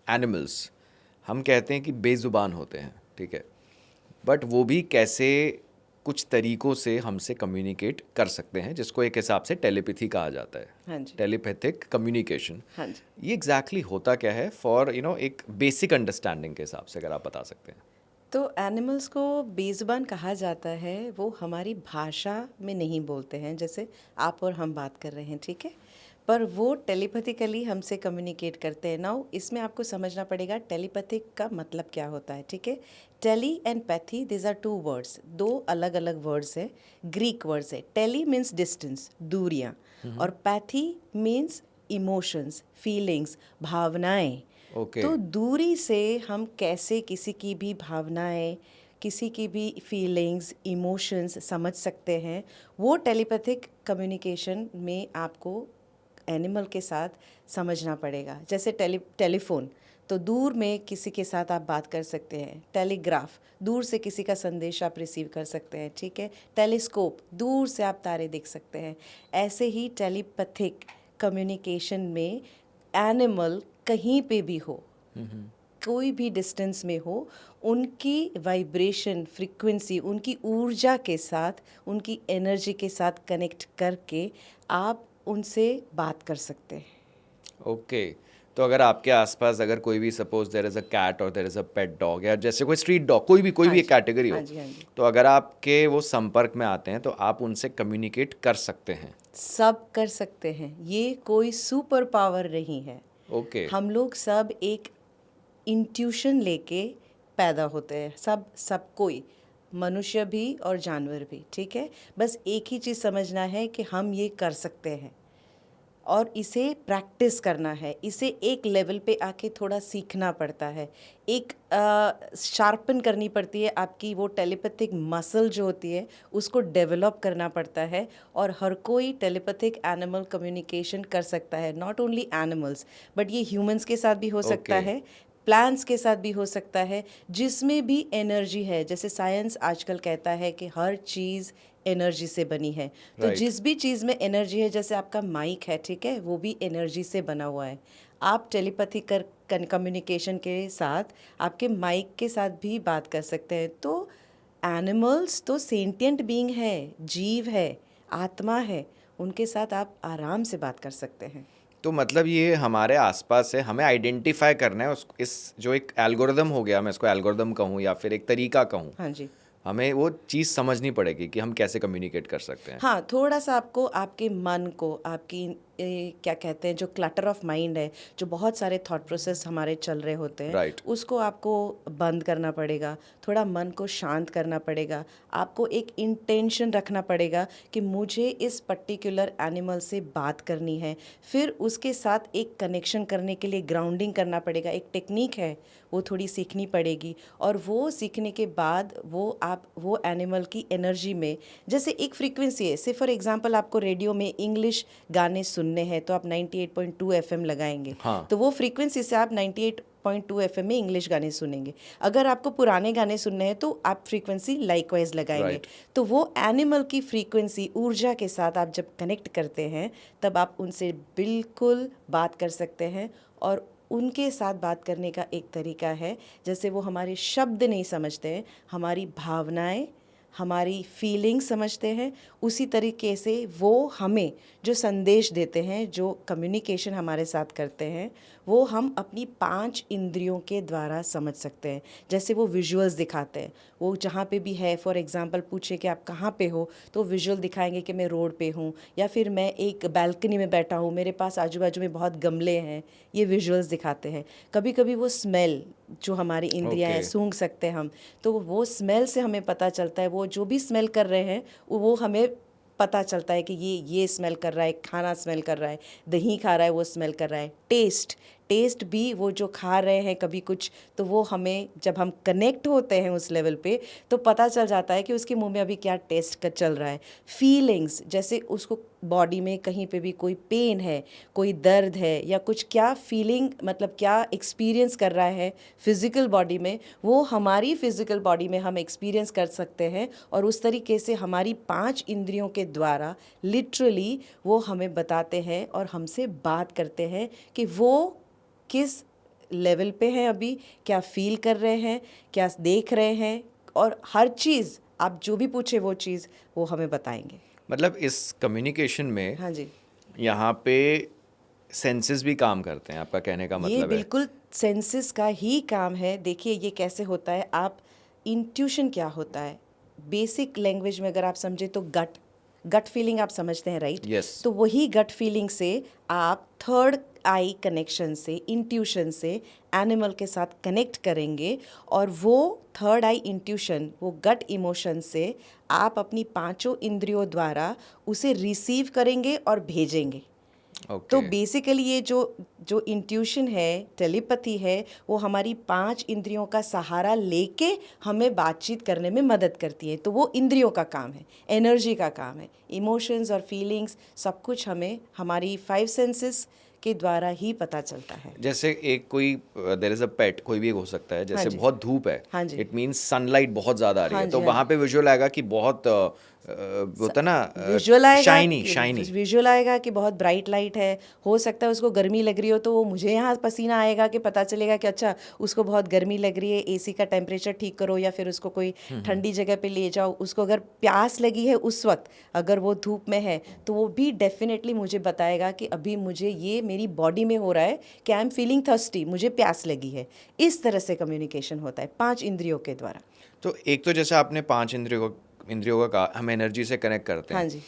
Animals, हम कहते हैं कि बेजुबान होते हैं, ठीक है, बट वो भी कैसे कुछ तरीकों से हमसे कम्युनिकेट कर सकते हैं, जिसको एक हिसाब से टेलीपैथी कहा जाता है। हाँ जी, टेलीपैथिक कम्युनिकेशन, हाँ जी। ये एग्जैक्टली होता क्या है फॉर एक बेसिक अंडरस्टैंडिंग के हिसाब से, अगर आप बता सकते हैं। तो एनिमल्स को बेज़ुबान कहा जाता है, वो हमारी भाषा में नहीं बोलते हैं, जैसे आप और हम बात कर रहे हैं, ठीक है, पर वो टेलीपैथिकली हमसे कम्युनिकेट करते हैं। नाउ इसमें आपको समझना पड़ेगा टेलीपैथिक का मतलब क्या होता है, ठीक है। Tele and pathy, this are two words, दो अलग अलग वर्ड्स हैं, ग्रीक वर्ड्स है। टेली मीन्स डिस्टेंस, दूरियां, और पैथी मीन्स इमोशंस, फीलिंग्स, भावनाएं। ओके। तो दूरी से हम कैसे किसी की भी भावनाएं, किसी की भी फीलिंग्स, इमोशंस समझ सकते हैं, वो टेलीपैथिक कम्युनिकेशन में आपको एनिमल के साथ समझना पड़ेगा। जैसे टेलीफोन, तो दूर में किसी के साथ आप बात कर सकते हैं। टेलीग्राफ, दूर से किसी का संदेश आप रिसीव कर सकते हैं, ठीक है। टेलीस्कोप, दूर से आप तारे देख सकते हैं। ऐसे ही टेलीपैथिक कम्युनिकेशन में एनिमल कहीं पे भी हो, कोई भी डिस्टेंस में हो, उनकी वाइब्रेशन फ्रीक्वेंसी, उनकी ऊर्जा के साथ, उनकी एनर्जी के साथ कनेक्ट करके आप उनसे बात कर सकते हैं। ओके, तो अगर आपके आसपास अगर कोई भी, suppose there is a cat और there is a pet dog, या जैसे कोई स्ट्रीट डॉग, कोई हाँ भी एक जी, कैटेगरी हाँ हो, जी, हाँ जी। तो अगर आपके वो संपर्क में आते हैं तो आप उनसे कम्युनिकेट कर सकते हैं। सब कर सकते हैं, ये कोई सुपर पावर नहीं है। ओके। हम लोग सब एक इंट्यूशन लेके पैदा होते हैं, सब कोई, मनुष्य भी और जानवर भी, ठीक है। बस एक ही चीज़ समझना है कि हम ये कर सकते हैं, और इसे प्रैक्टिस करना है, इसे एक लेवल पे आके थोड़ा सीखना पड़ता है, एक शार्पन करनी पड़ती है, आपकी वो टेलीपैथिक मसल जो होती है उसको डेवलप करना पड़ता है। और हर कोई टेलीपैथिक एनिमल कम्युनिकेशन कर सकता है, नॉट ओनली एनिमल्स, बट ये ह्यूमंस के साथ भी हो सकता ओके। है, प्लांट्स के साथ भी हो सकता है, जिसमें भी एनर्जी है। जैसे साइंस आजकल कहता है कि हर चीज़ एनर्जी से बनी है, तो राइट। जिस भी चीज़ में एनर्जी है, जैसे आपका माइक है, ठीक है, वो भी एनर्जी से बना हुआ है। आप टेलीपैथी कर कम्युनिकेशन के साथ आपके माइक के साथ भी बात कर सकते हैं। तो एनिमल्स तो सेंटिएंट बीइंग है, जीव है, आत्मा है, उनके साथ आप आराम से बात कर सकते हैं। तो मतलब ये हमारे आसपास है, हमें आइडेंटिफाई करना है उस इस जो एक एल्गोरिदम हो गया, मैं इसको एल्गोरिदम कहूँ या फिर एक तरीका कहूँ, हाँ जी। हमें वो चीज़ समझनी पड़ेगी कि हम कैसे कम्युनिकेट कर सकते हैं। हाँ, थोड़ा सा आपको आपके मन को, आपकी क्या कहते हैं, जो क्लटर ऑफ माइंड है, जो बहुत सारे थॉट प्रोसेस हमारे चल रहे होते हैं, राइट। उसको आपको बंद करना पड़ेगा, थोड़ा मन को शांत करना पड़ेगा। आपको एक इंटेंशन रखना पड़ेगा कि मुझे इस पर्टिकुलर एनिमल से बात करनी है, फिर उसके साथ एक कनेक्शन करने के लिए ग्राउंडिंग करना पड़ेगा। एक टेक्निक है, वो थोड़ी सीखनी पड़ेगी, और वो सीखने के बाद आप वो एनिमल की एनर्जी में, जैसे एक फ्रीक्वेंसी है, से फॉर एग्जांपल आपको रेडियो में इंग्लिश गाने सुनने हैं तो आप 98.2 एफएम लगाएंगे, हाँ। तो वो फ्रीक्वेंसी से आप 98.2 एफएम में इंग्लिश गाने सुनेंगे। अगर आपको पुराने गाने सुनने हैं तो आप फ्रीक्वेंसी लाइकवाइज लगाएंगे। राइट। तो वो एनिमल की फ्रीक्वेंसी, ऊर्जा के साथ आप जब कनेक्ट करते हैं, तब आप उनसे बिल्कुल बात कर सकते हैं। और उनके साथ बात करने का एक तरीका है, जैसे वो हमारे शब्द नहीं समझते हैं, हमारी भावनाएं, हमारी फीलिंग समझते हैं, उसी तरीके से वो हमें जो संदेश देते हैं, जो कम्युनिकेशन हमारे साथ करते हैं, वो हम अपनी 5 इंद्रियों के द्वारा समझ सकते हैं। जैसे वो विजुअल्स दिखाते हैं, वो जहाँ पे भी है, फॉर एग्जांपल पूछे कि आप कहाँ पे हो, तो विजुअल दिखाएंगे कि मैं रोड पे हूँ, या फिर मैं एक बालकनी में बैठा हूँ, मेरे पास आजू बाजू में बहुत गमले हैं, ये विजुअल्स दिखाते हैं। कभी कभी वो स्मेल, जो हमारी इंद्रियां हैं, ओके। सूंघ सकते हैं हम, तो वो स्मेल से हमें पता चलता है, वो जो भी स्मेल कर रहे हैं वो हमें पता चलता है कि ये स्मेल कर रहा है, खाना स्मेल कर रहा है, दही खा रहा है, वो स्मेल कर रहा है। टेस्ट, टेस्ट भी वो जो खा रहे हैं कभी कुछ, तो वो हमें, जब हम कनेक्ट होते हैं उस लेवल पे, तो पता चल जाता है कि उसके मुंह में अभी क्या टेस्ट का चल रहा है। फीलिंग्स, जैसे उसको बॉडी में कहीं पे भी कोई पेन है, कोई दर्द है, या कुछ, क्या फीलिंग, मतलब क्या एक्सपीरियंस कर रहा है फिज़िकल बॉडी में, वो हमारी फिज़िकल बॉडी में हम एक्सपीरियंस कर सकते हैं। और उस तरीके से हमारी 5 इंद्रियों के द्वारा लिटरली वो हमें बताते हैं और हमसे बात करते हैं कि वो किस लेवल पे हैं अभी, क्या फील कर रहे हैं, क्या देख रहे हैं, और हर चीज़ आप जो भी पूछे वो चीज़ वो हमें बताएंगे। मतलब इस कम्युनिकेशन में हाँ जी, यहाँ पे सेंसेस भी काम करते हैं, आपका कहने का ये मतलब है। बिल्कुल सेंसेस का ही काम है। देखिए ये कैसे होता है, आप इंट्यूशन क्या होता है, बेसिक लैंग्वेज में अगर आप समझे तो गट गट फीलिंग आप समझते हैं, राइट? Yes. तो वही गट फीलिंग से आप थर्ड आई कनेक्शन से, इंट्यूशन से एनिमल के साथ कनेक्ट करेंगे, और वो थर्ड आई इंट्यूशन, वो गट इमोशन से आप अपनी पांचों इंद्रियों द्वारा उसे रिसीव करेंगे और भेजेंगे। तो ओके, बेसिकली ये जो जो इंट्यूशन है, टेलीपैथी है, वो हमारी 5 इंद्रियों का सहारा लेके हमें बातचीत करने में मदद करती है। तो वो इंद्रियों का काम है, एनर्जी का काम है। इमोशंस और फीलिंग्स सब कुछ हमें हमारी 5 सेंसेस के द्वारा ही पता चलता है। जैसे एक कोई देयर इज अ पेट, कोई भी हो सकता है, हाँ जैसे जी, बहुत धूप है, हाँ जी, इट मींस सनलाइट बहुत ज़्यादा आ रही हाँ है, जी, तो हाँ वहाँ जी। पे विजुअल आएगा कि बहुत होता ना विजुअल आएगा शाइनी कि शाइनी। विजुअल आएगा कि बहुत ब्राइट लाइट है। हो सकता है उसको गर्मी लग रही हो तो वो मुझे यहाँ पसीना आएगा कि पता चलेगा कि अच्छा उसको बहुत गर्मी लग रही है, एसी का टेम्परेचर ठीक करो, या फिर उसको कोई ठंडी जगह पे ले जाओ। उसको अगर प्यास लगी है उस वक्त, अगर वो धूप में है, तो वो भी डेफिनेटली मुझे बताएगा कि अभी मुझे ये मेरी बॉडी में हो रहा है कि आई एम फीलिंग थर्स्टी, मुझे प्यास लगी है। इस तरह से कम्युनिकेशन होता है 5 इंद्रियों के द्वारा। तो एक तो जैसे आपने 5 इंद्रियों का कहा, हम एनर्जी से कनेक्ट करते हाँ हैं, जी,